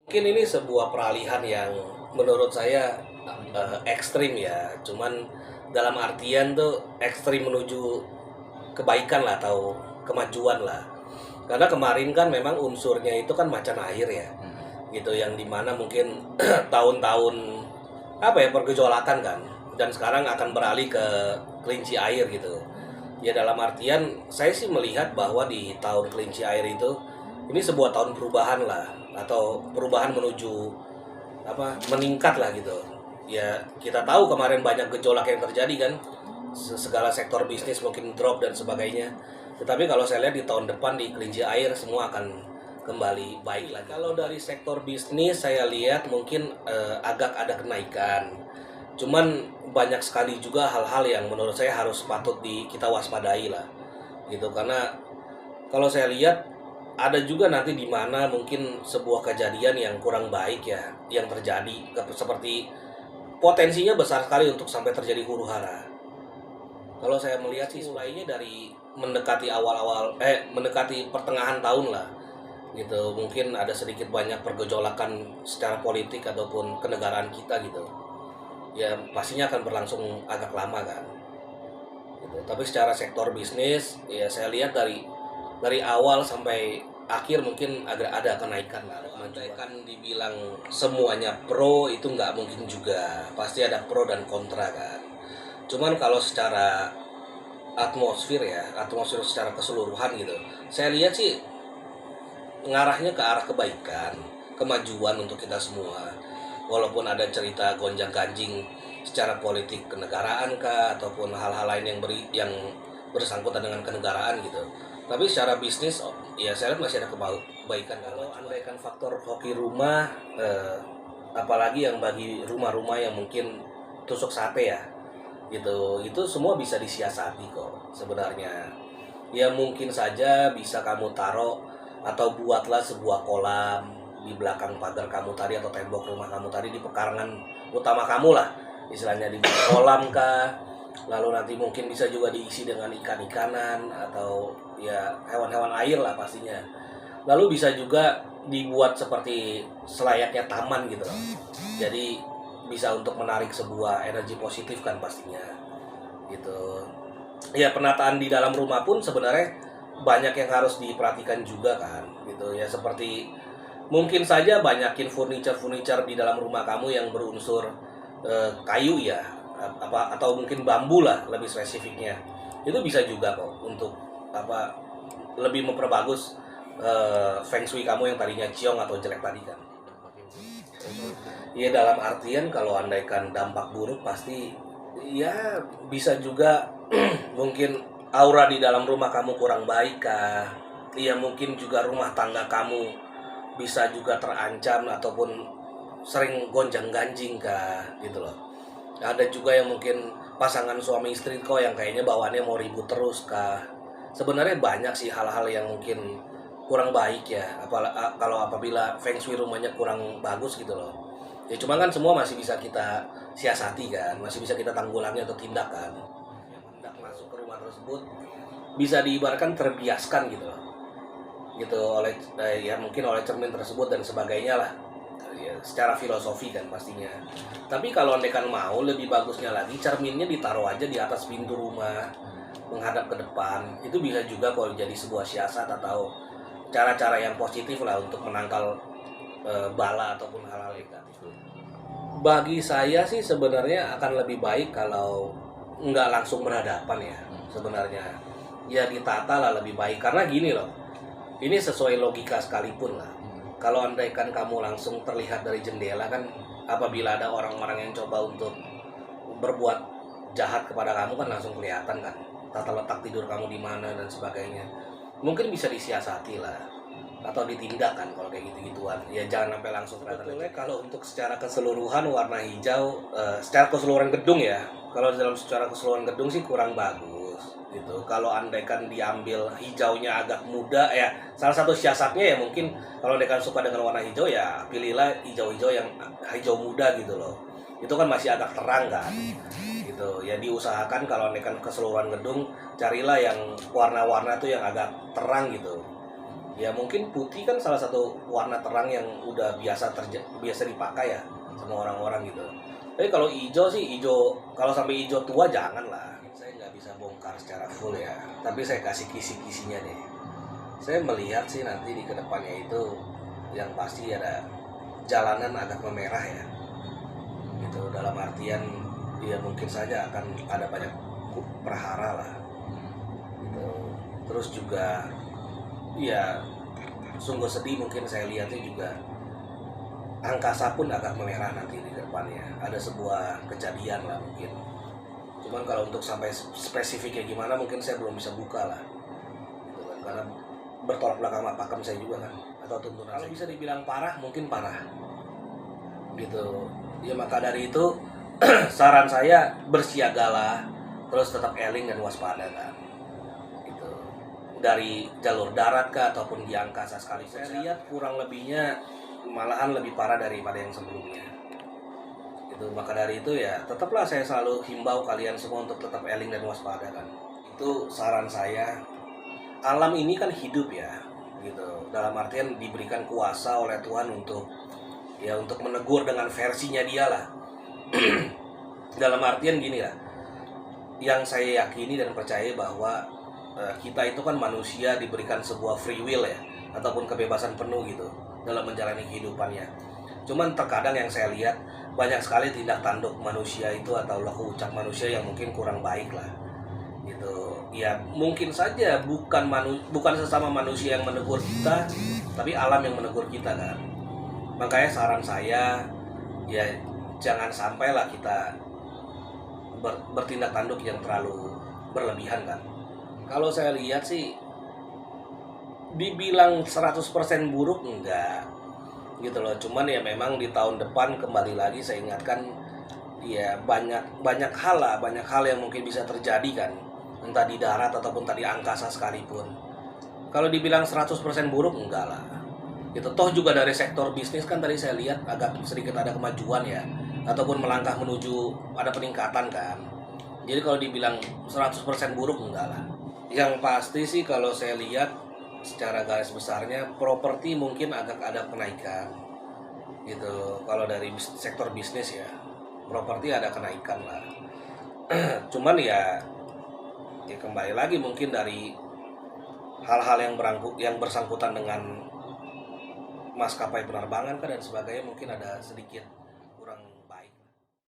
Mungkin ini sebuah peralihan yang menurut saya ekstrim ya. Cuman dalam artian tuh ekstrim menuju kebaikan lah atau kemajuan lah. Karena kemarin kan memang unsurnya itu kan macan air ya. Gitu yang dimana mungkin tahun-tahun apa ya pergejolakan kan. Dan sekarang akan beralih ke kelinci air gitu. Ya dalam artian saya sih melihat bahwa di tahun kelinci air itu ini sebuah tahun perubahan lah atau perubahan menuju apa meningkat lah gitu. Ya kita tahu kemarin banyak gejolak yang terjadi kan, segala sektor bisnis mungkin drop dan sebagainya. Tetapi kalau saya lihat di tahun depan di kelinci air semua akan kembali baik lagi. Kalau dari sektor bisnis saya lihat mungkin agak ada kenaikan. Cuman banyak sekali juga hal-hal yang menurut saya harus patut kita waspadai lah gitu. Karena kalau saya lihat ada juga nanti di mana mungkin sebuah kejadian yang kurang baik ya yang terjadi seperti potensinya besar sekali untuk sampai terjadi huru hara. Kalau saya melihat sih mulainya dari mendekati pertengahan tahun lah gitu. Mungkin ada sedikit banyak pergejolakan secara politik ataupun kenegaraan kita gitu. Ya pastinya akan berlangsung agak lama kan. Gitu. Tapi secara sektor bisnis ya saya lihat dari awal sampai akhir mungkin agak ada kenaikan lah. Kenaikan dibilang semuanya pro itu nggak mungkin juga, pasti ada pro dan kontra kan. Cuman kalau secara atmosfer secara keseluruhan gitu, saya lihat sih ngarahnya ke arah kebaikan, kemajuan untuk kita semua. Walaupun ada cerita gonjang-ganjing secara politik kenegaraan kah ataupun hal-hal lain yang bersangkutan dengan kenegaraan gitu. Tapi secara bisnis ya saya lihat masih ada kebaikan. Kalau andaikan faktor hoki rumah apalagi yang bagi rumah-rumah yang mungkin tusuk sate ya gitu, itu semua bisa disiasati kok sebenarnya. Ya mungkin saja bisa kamu taruh atau buatlah sebuah kolam di belakang pagar kamu tadi atau tembok rumah kamu tadi di pekarangan utama kamu lah, istilahnya di kolam kah. Lalu nanti mungkin bisa juga diisi dengan ikan-ikanan atau ya hewan-hewan air lah pastinya. Lalu bisa juga dibuat seperti selayaknya taman gitu loh. Jadi bisa untuk menarik sebuah energi positif kan pastinya gitu. Ya penataan di dalam rumah pun sebenarnya banyak yang harus diperhatikan juga kan gitu ya, seperti mungkin saja banyakin furniture di dalam rumah kamu yang berunsur kayu ya, atau mungkin bambu lah lebih spesifiknya. Itu bisa juga kok untuk apa lebih memperbagus feng shui kamu yang tadinya ciong atau jelek tadi kan. Ya dalam artian kalau andaikan dampak buruk pasti ya bisa juga mungkin aura di dalam rumah kamu kurang baik kah. Ya mungkin juga rumah tangga kamu bisa juga terancam ataupun sering gonjang-ganjing kah gitu loh. Ada juga yang mungkin pasangan suami istri kok yang kayaknya bawaannya mau ribut terus kah. Sebenarnya banyak sih hal-hal yang mungkin kurang baik ya, kalau apabila feng shui rumahnya kurang bagus gitu loh. Ya cuma kan semua masih bisa kita siasati kan, masih bisa kita tanggulangi atau tindakan. Yang hendak masuk ke rumah tersebut bisa diibaratkan terbiaskan gitu loh. Gitu oleh ya mungkin oleh cermin tersebut dan sebagainya lah. Ya, secara filosofi kan pastinya. Tapi kalau andekan mau lebih bagusnya lagi cerminnya ditaruh aja di atas pintu rumah menghadap ke depan. Itu bisa juga kalau jadi sebuah siasat atau cara-cara yang positif lah untuk menangkal bala ataupun hal-hal negatif. Bagi saya sih sebenarnya akan lebih baik kalau nggak langsung berhadapan ya sebenarnya. Ya ditata lah lebih baik karena gini loh. Ini sesuai logika sekalipun lah. Kalau andaikan kamu langsung terlihat dari jendela kan, apabila ada orang-orang yang coba untuk berbuat jahat kepada kamu kan langsung kelihatan kan tata letak tidur kamu di mana dan sebagainya. Mungkin bisa disiasati lah atau ditindak kan kalau kayak gitu-gituan. Ya jangan sampai langsung kelihatan. Sebetulnya kalau untuk secara keseluruhan warna hijau secara keseluruhan gedung ya, kalau dalam secara keseluruhan gedung sih kurang bagus gitu. Kalau andaikan diambil hijaunya agak muda ya, salah satu siasatnya ya mungkin kalau andaikan suka dengan warna hijau ya pilihlah hijau-hijau yang hijau muda gitu loh. Itu kan masih agak terang kan gitu. Ya diusahakan kalau andaikan keseluruhan gedung carilah yang warna-warna tuh yang agak terang gitu. Ya mungkin putih kan salah satu warna terang yang udah biasa dipakai ya sama orang-orang gitu. Tapi kalau hijau sih, kalau sampai hijau tua jangan lah. Saya nggak bisa bongkar secara full ya, tapi saya kasih kisi-kisinya deh. Saya melihat sih nanti di kedepannya itu yang pasti ada jalanan agak memerah ya. Gitu, dalam artian ya mungkin saja akan ada banyak perhara lah. Gitu. Terus juga ya sungguh sedih mungkin saya lihatnya juga angkasa pun agak memerah nanti di depannya. Ada sebuah kejadian lah mungkin. Cuman kalau untuk sampai spesifiknya gimana mungkin saya belum bisa buka lah. Gitu kan, karena bertolak belakang sama pakem saya juga kan, atau tuntunan. Kalau bisa dibilang parah mungkin parah. Gitu. Ya maka dari itu saran saya bersiagalah, terus tetap eling dan waspada kan. Dari jalur darat kah ataupun di angkasa sekali. Saya lihat kurang lebihnya malahan lebih parah daripada yang sebelumnya. Itu maka dari itu ya tetaplah saya selalu himbau kalian semua untuk tetap eling dan waspada kan. Itu saran saya. Alam ini kan hidup ya, gitu. Dalam artian diberikan kuasa oleh Tuhan untuk menegur dengan versinya dia lah. Dalam artian gini lah. Yang saya yakini dan percaya bahwa kita itu kan manusia diberikan sebuah free will ya, ataupun kebebasan penuh gitu dalam menjalani kehidupannya. Cuman terkadang yang saya lihat banyak sekali tindak tanduk manusia itu atau laku ucap manusia yang mungkin kurang baik lah gitu. Ya mungkin saja bukan sesama manusia yang menegur kita, tapi alam yang menegur kita kan. Makanya saran saya ya jangan sampailah kita bertindak tanduk yang terlalu berlebihan kan. Kalau saya lihat sih dibilang 100% buruk enggak gitu loh. Cuman ya memang di tahun depan kembali lagi saya ingatkan ya banyak hal yang mungkin bisa terjadi kan, entah di darat ataupun tadi angkasa sekalipun. Kalau dibilang 100% buruk enggak lah. Gitu toh juga dari sektor bisnis kan tadi saya lihat agak sedikit ada kemajuan ya, ataupun melangkah menuju ada peningkatan kan. Jadi kalau dibilang 100% buruk enggak lah. Yang pasti sih kalau saya lihat secara garis besarnya properti mungkin agak ada kenaikan gitu. Kalau dari sektor bisnis ya properti ada kenaikan lah. Cuman ya kembali lagi mungkin dari hal-hal yang bersangkutan dengan maskapai penerbangan kan dan sebagainya mungkin ada sedikit